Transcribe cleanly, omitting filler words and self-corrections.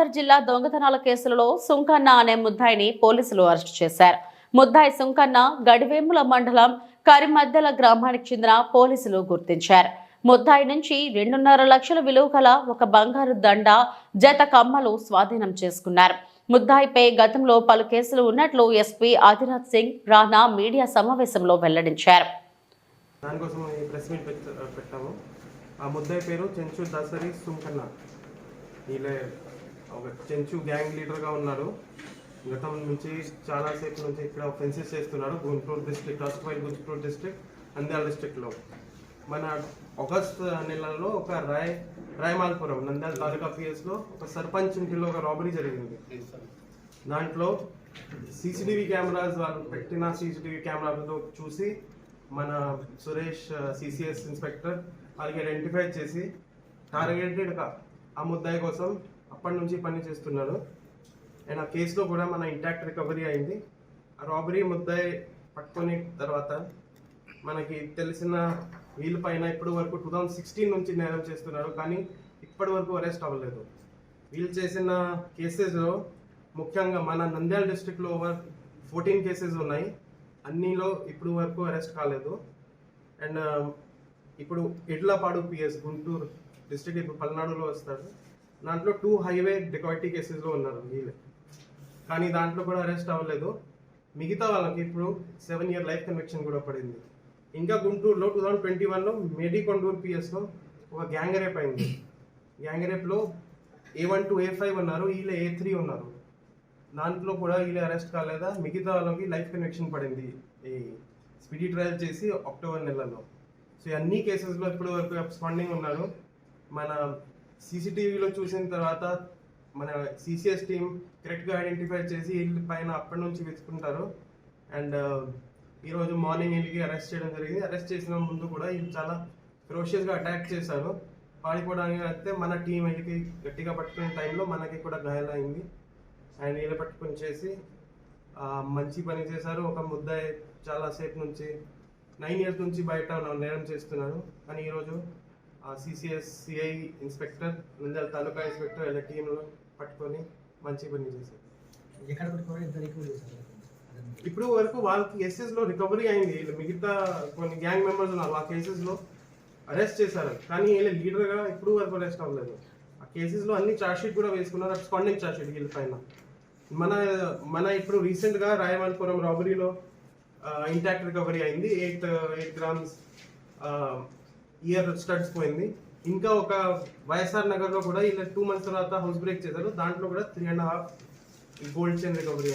కరీంనగర్ జిల్లా దొంగతనాల కేసులలో సుంకన్న అనే ముద్దాయిని పోలీసులు అరెస్టు చేశారు. ముద్దాయి సుంకన్న గడివేముల మండలం కరిమద్దెల గ్రామానికి చెందిన పోలీసులు గుర్తించారు. ముద్దాయి నుంచి 2.5 లక్షల విలువ గల ఒక బంగారు దండ, జత కమ్మలు స్వాధీనం చేసుకున్నారు. ముద్దాయిపై గతంలో పలు కేసులు ఉన్నట్లు ఎస్పీ ఆదిరాజ్ సింగ్ రాణా మీడియా సమావేశంలో వెల్లడించారు. దానికోసం ఈ ప్రెస్ మీట్ పెట్టాము. ఆ ముద్దాయి పేరు చెంచు దసరి సుంకన్న. వీళ్ళే ఒక చెంచు గ్యాంగ్ లీడర్గా ఉన్నారు. గతం నుంచి చాలా సేపు నుంచి ఇక్కడ ఫెన్సెస్ చేస్తున్నారు. గుంటూరు డిస్ట్రిక్ట్, రాష్ట్రపతి గుంటూరు డిస్ట్రిక్ట్, నంద్యాల డిస్ట్రిక్ట్లో. మన ఆగస్ట్ నెలలో ఒక రాయమాల్పురం నంద్యాల తాలూకా పిఎస్లో ఒక సర్పంచ్ ఇంటిలో ఒక రాబరీ జరిగింది. దాంట్లో సీసీటీవీ కెమెరాస్, వాళ్ళు పెట్టిన సీసీటీవీ కెమెరాలతో చూసి మన సురేష్ సిసిఎస్ ఇన్స్పెక్టర్ వాళ్ళకి ఐడెంటిఫై చేసి టార్గెటెడ్గా ఆ ముద్దాయి కోసం అప్పటి నుంచి పని చేస్తున్నారు. అండ్ ఆ కేసులో కూడా మన ఇంటాక్ట్ రికవరీ అయింది. ఆ రాబరీ ముద్దాయి పట్టుకునే తర్వాత మనకి తెలిసిన వీళ్ళ పైన ఇప్పటి వరకు 2016 నుంచి నేరం చేస్తున్నారు, కానీ ఇప్పటి వరకు అరెస్ట్ అవ్వలేదు. వీళ్ళు చేసిన కేసెస్లో ముఖ్యంగా మన నంద్యాల డిస్ట్రిక్ట్లో ఓవర్ 14 కేసెస్ ఉన్నాయి. అన్నిలో ఇప్పుడు వరకు అరెస్ట్ కాలేదు. అండ్ ఇప్పుడు ఎడ్లపాడు పిఎస్ గుంటూరు డిస్ట్రిక్ట్, ఇప్పుడు పల్నాడులో వస్తారు. దాంట్లో 2 హైవే డెకాయిటీ కేసెస్లో ఉన్నారు వీళ్ళే, కానీ దాంట్లో కూడా అరెస్ట్ అవ్వలేదు. మిగతా వాళ్ళకి ఇప్పుడు 7 year లైఫ్ కన్విక్షన్ కూడా పడింది. ఇంకా గుంటూరులో 2021లో మేడికొండూరు పిఎస్లో ఒక గ్యాంగ్ రేప్ అయింది. గ్యాంగ్ రేప్లో A1 to A5 ఉన్నారు, వీళ్ళే A3 ఉన్నారు. దాంట్లో కూడా వీళ్ళే అరెస్ట్ కాలేదా. మిగతా వాళ్ళకి లైఫ్ కన్విక్షన్ పడింది ఈ స్పీడీ ట్రయల్ చేసి అక్టోబర్ నెలలో. సో అన్ని కేసెస్లో ఇప్పుడు వరకు అబ్స్కాండింగ్ ఉన్నారు. మన సీసీటీవీలో చూసిన తర్వాత మన సిసిఎస్ టీం కరెక్ట్గా ఐడెంటిఫై చేసి వీళ్ళ పైన అప్పటి నుంచి వెతుకుంటారు. అండ్ ఈరోజు మార్నింగ్ వీళ్ళకి అరెస్ట్ చేయడం జరిగింది. అరెస్ట్ చేసిన ముందు కూడా వీళ్ళు చాలా ఫెరోషియస్గా అటాక్ చేశారు. పారిపోవడానికి అయితే మన టీం వీళ్ళకి గట్టిగా పట్టుకునే టైంలో మనకి కూడా గాయాలైంది. అండ్ వీళ్ళు పట్టుకొని చేసి మంచి పని చేశారు. ఒక ముద్దాయి చాలాసేపు నుంచి 9 years నుంచి బయట నేరం చేస్తున్నారు, కానీ ఈరోజు సిసిఎస్ సిఐ ఇన్స్పెక్టర్, నంద్యాల తాలూకా ఇన్స్పెక్టర్ వీళ్ళ టీంలో పట్టుకొని మంచి పని చేశారు. ఇప్పుడు వరకు వాళ్ళకి కేసెస్లో రికవరీ అయింది. మిగతా కొన్ని గ్యాంగ్ మెంబర్స్ ఉన్నారు, ఆ కేసెస్లో అరెస్ట్ చేశారు, కానీ వీళ్ళ లీడర్గా ఇప్పుడు వరకు అరెస్ట్ అవ్వలేదు. ఆ కేసెస్లో అన్ని ఛార్జ్షీట్ కూడా వేసుకున్నారు, అబ్స్కాండింగ్ ఛార్జ్షీట్ వీళ్ళ పైన. మన ఇప్పుడు రీసెంట్గా రాయమాల్పురం రాబరీలో ఇంటాక్ట్ రికవరీ అయింది. 8 grams ఇయర్ స్టడ్స్ పోయింది. ఇంకా ఒక వైఎస్ఆర్ నగర్లో కూడా ఇలా 2 months తర్వాత హౌస్ బ్రేక్ చేశారు. దాంట్లో కూడా 3.5 gold chain రికవరీ.